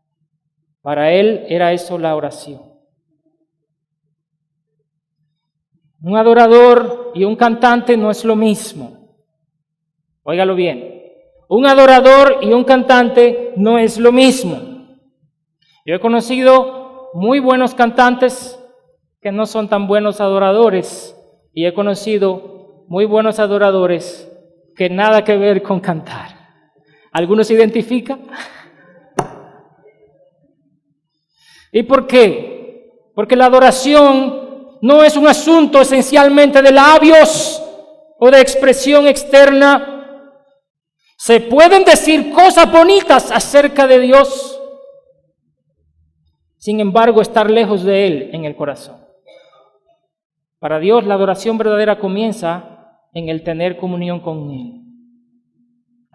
[SPEAKER 1] Para él era eso la oración. Un adorador y un cantante no es lo mismo. Óigalo bien. Un adorador y un cantante no es lo mismo. Yo he conocido muy buenos cantantes que no son tan buenos adoradores y he conocido muy buenos adoradores que nada que ver con cantar. ¿Alguno se identifica? ¿Y por qué? Porque la adoración no es un asunto esencialmente de labios o de expresión externa. Se pueden decir cosas bonitas acerca de Dios, sin embargo estar lejos de Él en el corazón. Para Dios la adoración verdadera comienza en el tener comunión con Él.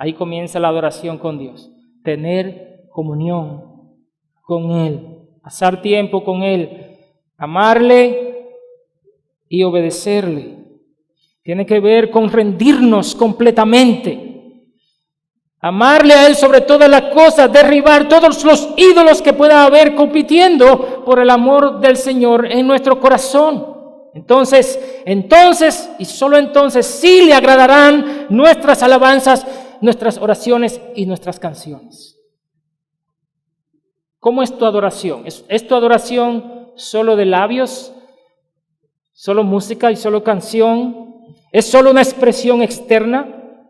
[SPEAKER 1] Ahí comienza la adoración con Dios. Tener comunión con Él. Pasar tiempo con Él. Amarle y obedecerle. Tiene que ver con rendirnos completamente. Amarle a Él sobre todas las cosas. Derribar todos los ídolos que pueda haber compitiendo por el amor del Señor en nuestro corazón. Entonces y solo entonces sí le agradarán nuestras alabanzas, nuestras oraciones y nuestras canciones. ¿Cómo es tu adoración? ¿Es tu adoración solo de labios? ¿Solo música y solo canción? ¿Es solo una expresión externa?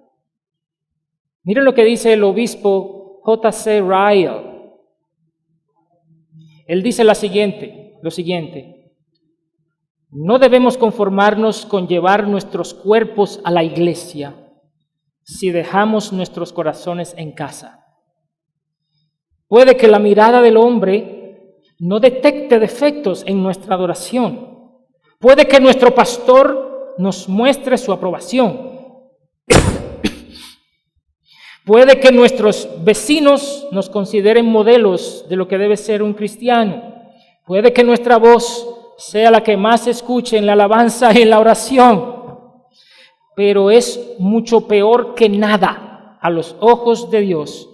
[SPEAKER 1] Miren lo que dice el obispo J.C. Ryle. Él dice lo siguiente. No debemos conformarnos con llevar nuestros cuerpos a la iglesia si dejamos nuestros corazones en casa. Puede que la mirada del hombre no detecte defectos en nuestra adoración. Puede que nuestro pastor nos muestre su aprobación. Puede que nuestros vecinos nos consideren modelos de lo que debe ser un cristiano. Puede que nuestra voz sea la que más se escuche en la alabanza y en la oración. Pero es mucho peor que nada a los ojos de Dios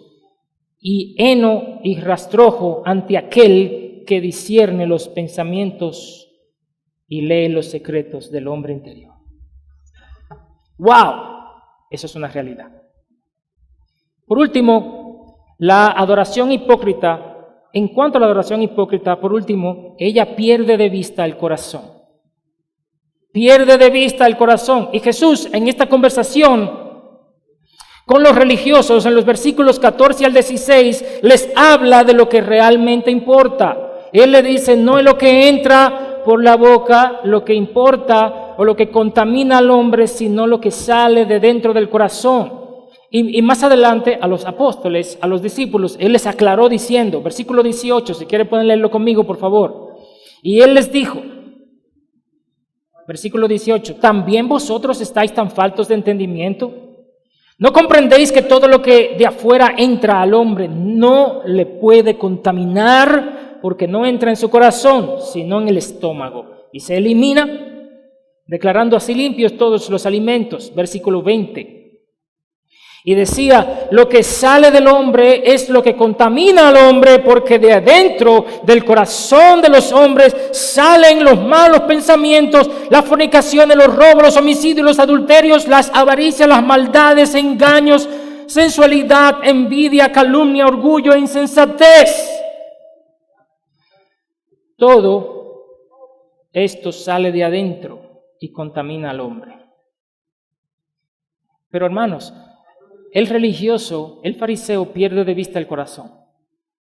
[SPEAKER 1] y heno y rastrojo ante aquel que discierne los pensamientos y lee los secretos del hombre interior. ¡Wow! Eso es una realidad. Por último, la adoración hipócrita. En cuanto a la adoración hipócrita, por último, ella pierde de vista el corazón. Pierde de vista el corazón. Y Jesús en esta conversación Con los religiosos, en los versículos 14 al 16, les habla de lo que realmente importa. Él le dice, no es lo que entra por la boca lo que importa o lo que contamina al hombre, sino lo que sale de dentro del corazón. Y más adelante a los apóstoles, a los discípulos, Él les aclaró diciendo, versículo 18, si quieren pueden leerlo conmigo, por favor. Y Él les dijo, versículo 18, ¿también vosotros estáis tan faltos de entendimiento? ¿No comprendéis que todo lo que de afuera entra al hombre no le puede contaminar porque no entra en su corazón, sino en el estómago y se elimina, declarando así limpios todos los alimentos? Versículo 20. Y decía, lo que sale del hombre es lo que contamina al hombre, porque de adentro del corazón de los hombres salen los malos pensamientos, las fornicaciones, los robos, los homicidios, los adulterios, las avaricias, las maldades, engaños, sensualidad, envidia, calumnia, orgullo e insensatez. Todo esto sale de adentro y contamina al hombre. Pero hermanos, el religioso, el fariseo pierde de vista el corazón.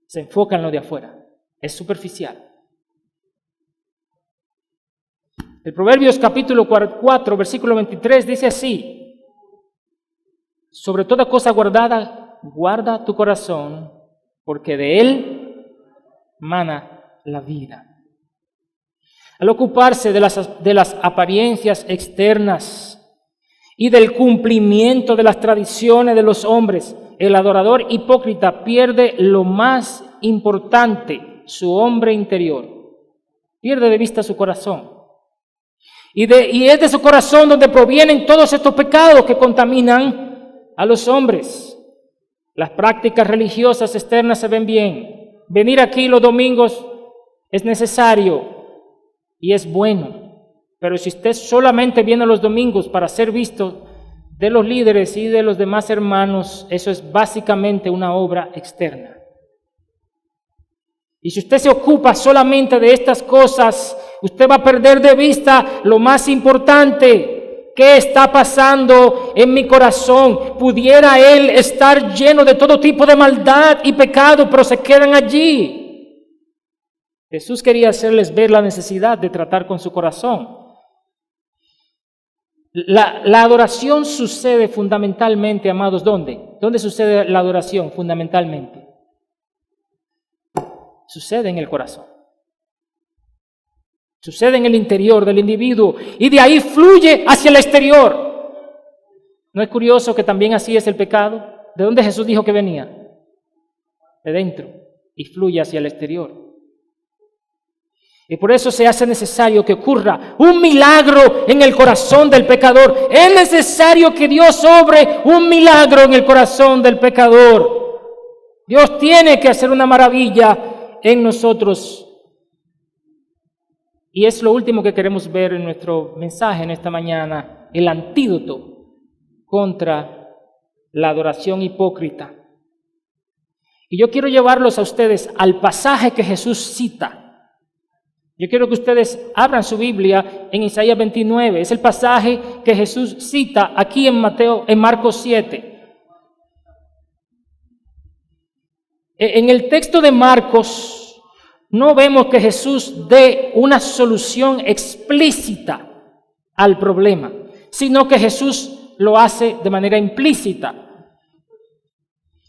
[SPEAKER 1] Se enfoca en lo de afuera. Es superficial. El Proverbios capítulo 4, versículo 23 dice así: sobre toda cosa guardada, guarda tu corazón, porque de él mana la vida. Al ocuparse de las apariencias externas y del cumplimiento de las tradiciones de los hombres, el adorador hipócrita pierde lo más importante, su hombre interior. Pierde de vista su corazón. Y es de su corazón donde provienen todos estos pecados que contaminan a los hombres. Las prácticas religiosas externas se ven bien. Venir aquí los domingos es necesario y es bueno. Pero si usted solamente viene los domingos para ser visto de los líderes y de los demás hermanos, eso es básicamente una obra externa. Y si usted se ocupa solamente de estas cosas, usted va a perder de vista lo más importante. ¿Qué está pasando en mi corazón? Pudiera él estar lleno de todo tipo de maldad y pecado, pero se quedan allí. Jesús quería hacerles ver la necesidad de tratar con su corazón. La adoración sucede fundamentalmente, amados, ¿dónde? ¿Dónde sucede la adoración fundamentalmente? Sucede en el corazón. Sucede en el interior del individuo y de ahí fluye hacia el exterior. ¿No es curioso que también así es el pecado? ¿De dónde Jesús dijo que venía? De dentro y fluye hacia el exterior. Y por eso se hace necesario que ocurra un milagro en el corazón del pecador. Es necesario que Dios obre un milagro en el corazón del pecador. Dios tiene que hacer una maravilla en nosotros. Y es lo último que queremos ver en nuestro mensaje en esta mañana, el antídoto contra la adoración hipócrita. Y yo quiero llevarlos a ustedes al pasaje que Jesús cita. Yo quiero que ustedes abran su Biblia en Isaías 29. Es el pasaje que Jesús cita aquí en Marcos 7. En el texto de Marcos no vemos que Jesús dé una solución explícita al problema, sino que Jesús lo hace de manera implícita.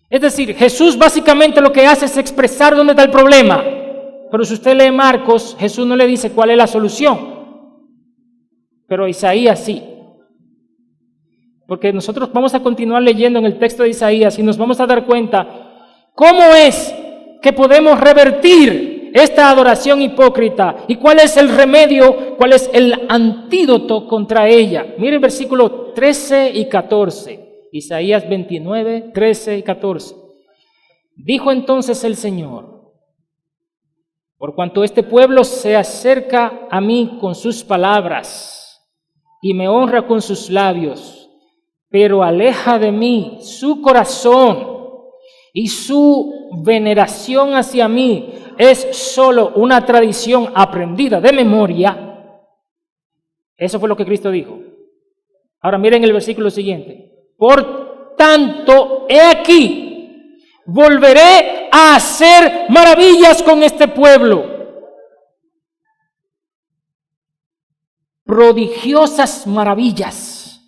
[SPEAKER 1] Es decir, Jesús básicamente lo que hace es expresar dónde está el problema. Pero si usted lee Marcos, Jesús no le dice cuál es la solución. Pero Isaías sí. Porque nosotros vamos a continuar leyendo en el texto de Isaías y nos vamos a dar cuenta cómo es que podemos revertir esta adoración hipócrita y cuál es el remedio, cuál es el antídoto contra ella. Miren versículos 13 y 14. Isaías 29, 13 y 14. Dijo entonces el Señor: por cuanto este pueblo se acerca a mí con sus palabras y me honra con sus labios, pero aleja de mí su corazón y su veneración hacia mí es solo una tradición aprendida de memoria. Eso fue lo que Cristo dijo. Ahora miren el versículo siguiente. tanto, he aquí, volveré a hacer maravillas con este pueblo. Prodigiosas maravillas.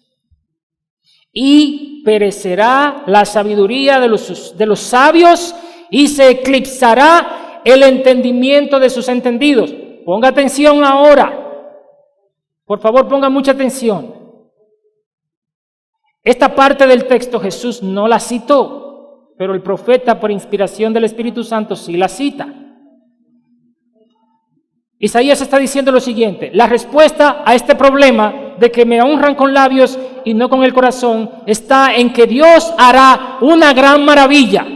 [SPEAKER 1] Y perecerá la sabiduría de los sabios y se eclipsará el entendimiento de sus entendidos. Ponga atención ahora. Por favor, ponga mucha atención. Esta parte del texto Jesús no la citó, pero el profeta, por inspiración del Espíritu Santo, sí la cita. Isaías está diciendo lo siguiente: la respuesta a este problema de que me honran con labios y no con el corazón está en que Dios hará una gran maravilla.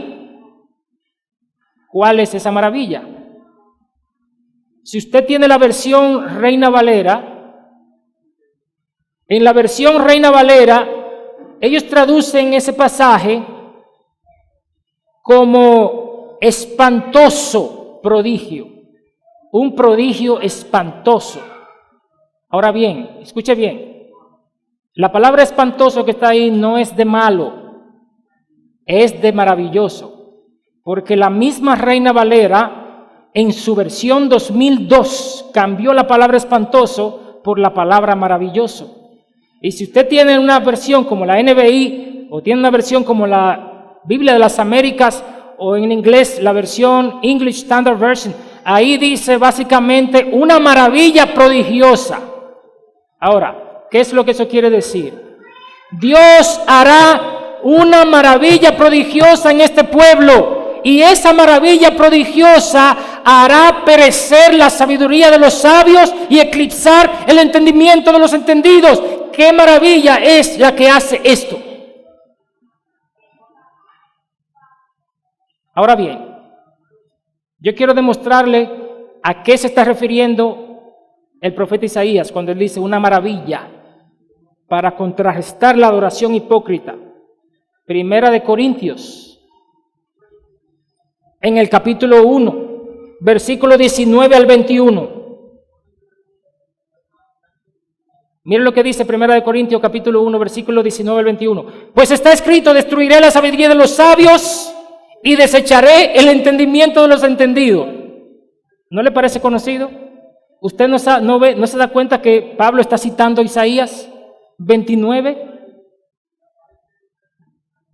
[SPEAKER 1] ¿Cuál es esa maravilla? Si usted tiene la versión Reina Valera, en la versión Reina Valera, ellos traducen ese pasaje como espantoso prodigio. Un prodigio espantoso. Ahora bien, escuche bien. La palabra espantoso que está ahí no es de malo, es de maravilloso. Porque la misma Reina Valera, en su versión 2002, cambió la palabra espantoso por la palabra maravilloso. Y si usted tiene una versión como la NBI, o tiene una versión como la Biblia de las Américas, o en inglés la versión English Standard Version, ahí dice básicamente una maravilla prodigiosa. Ahora, ¿qué es lo que eso quiere decir? Dios hará una maravilla prodigiosa en este pueblo, y esa maravilla prodigiosa hará perecer la sabiduría de los sabios y eclipsar el entendimiento de los entendidos. ¿Qué maravilla es la que hace esto? Ahora bien, yo quiero demostrarle a qué se está refiriendo el profeta Isaías cuando él dice una maravilla, para contrarrestar la adoración hipócrita. Primera de Corintios, en el capítulo 1, versículo 19 al 21. Miren lo que dice Primera de Corintios, capítulo 1, versículo 19 al 21. Pues está escrito: destruiré la sabiduría de los sabios y desecharé el entendimiento de los entendidos. ¿No le parece conocido? ¿Usted no se da cuenta que Pablo está citando Isaías 29?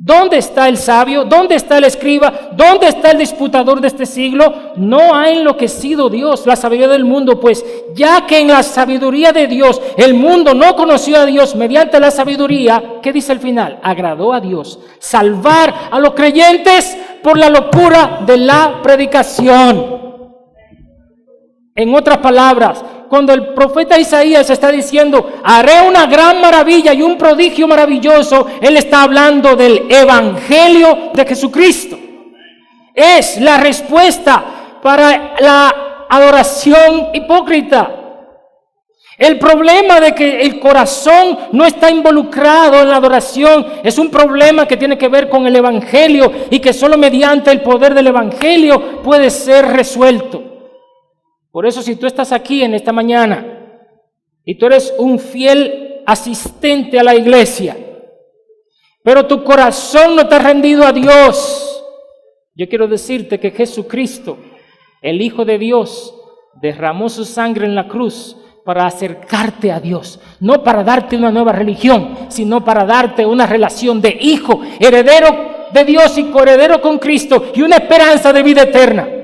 [SPEAKER 1] ¿Dónde está el sabio? ¿Dónde está el escriba? ¿Dónde está el disputador de este siglo? No ha enloquecido Dios la sabiduría del mundo, pues ya que en la sabiduría de Dios el mundo no conoció a Dios mediante la sabiduría, ¿qué dice el final? Agradó a Dios salvar a los creyentes por la locura de la predicación. En otras palabras, cuando el profeta Isaías está diciendo haré una gran maravilla y un prodigio maravilloso, él está hablando del evangelio de Jesucristo. Es la respuesta para la adoración hipócrita. El problema de que el corazón no está involucrado en la adoración es un problema que tiene que ver con el evangelio y que solo mediante el poder del evangelio puede ser resuelto. Por eso, si tú estás aquí en esta mañana y tú eres un fiel asistente a la iglesia, pero tu corazón no está rendido a Dios, yo quiero decirte que Jesucristo, el Hijo de Dios, derramó su sangre en la cruz para acercarte a Dios, no para darte una nueva religión, sino para darte una relación de hijo, heredero de Dios y coheredero con Cristo y una esperanza de vida eterna.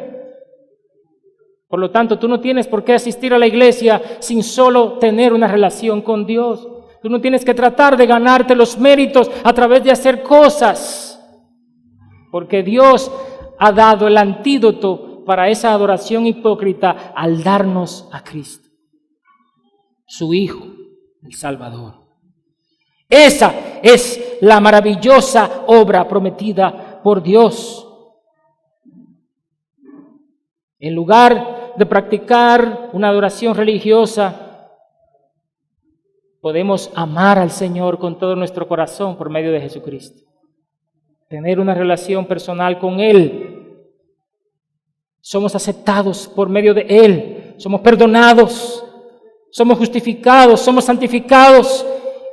[SPEAKER 1] Por lo tanto, tú no tienes por qué asistir a la iglesia sin solo tener una relación con Dios. Tú no tienes que tratar de ganarte los méritos a través de hacer cosas, porque Dios ha dado el antídoto para esa adoración hipócrita al darnos a Cristo, su Hijo, el Salvador. Esa es la maravillosa obra prometida por Dios. En lugar de practicar una adoración religiosa, podemos amar al Señor con todo nuestro corazón por medio de Jesucristo. Tener una relación personal con Él. Somos aceptados por medio de Él. Somos perdonados. Somos justificados. Somos santificados.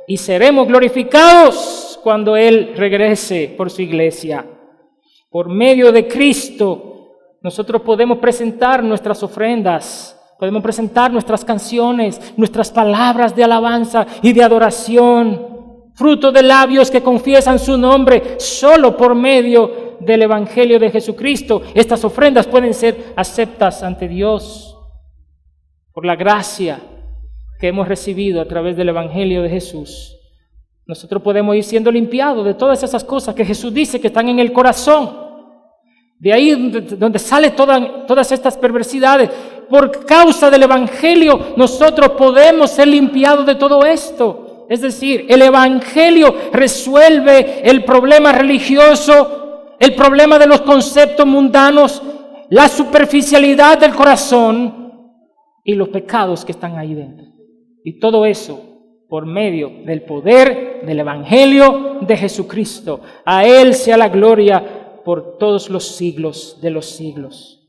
[SPEAKER 1] Y seremos glorificados cuando Él regrese por su iglesia. Por medio de Cristo, nosotros podemos presentar nuestras ofrendas, podemos presentar nuestras canciones, nuestras palabras de alabanza y de adoración, fruto de labios que confiesan su nombre solo por medio del Evangelio de Jesucristo. Estas ofrendas pueden ser aceptas ante Dios por la gracia que hemos recibido a través del Evangelio de Jesús. Nosotros podemos ir siendo limpiados de todas esas cosas que Jesús dice que están en el corazón. De ahí donde salen todas estas perversidades. Por causa del Evangelio nosotros podemos ser limpiados de todo esto. Es decir, el Evangelio resuelve el problema religioso, el problema de los conceptos mundanos, la superficialidad del corazón y los pecados que están ahí dentro. Y todo eso por medio del poder del Evangelio de Jesucristo. A Él sea la gloria por todos los siglos de los siglos.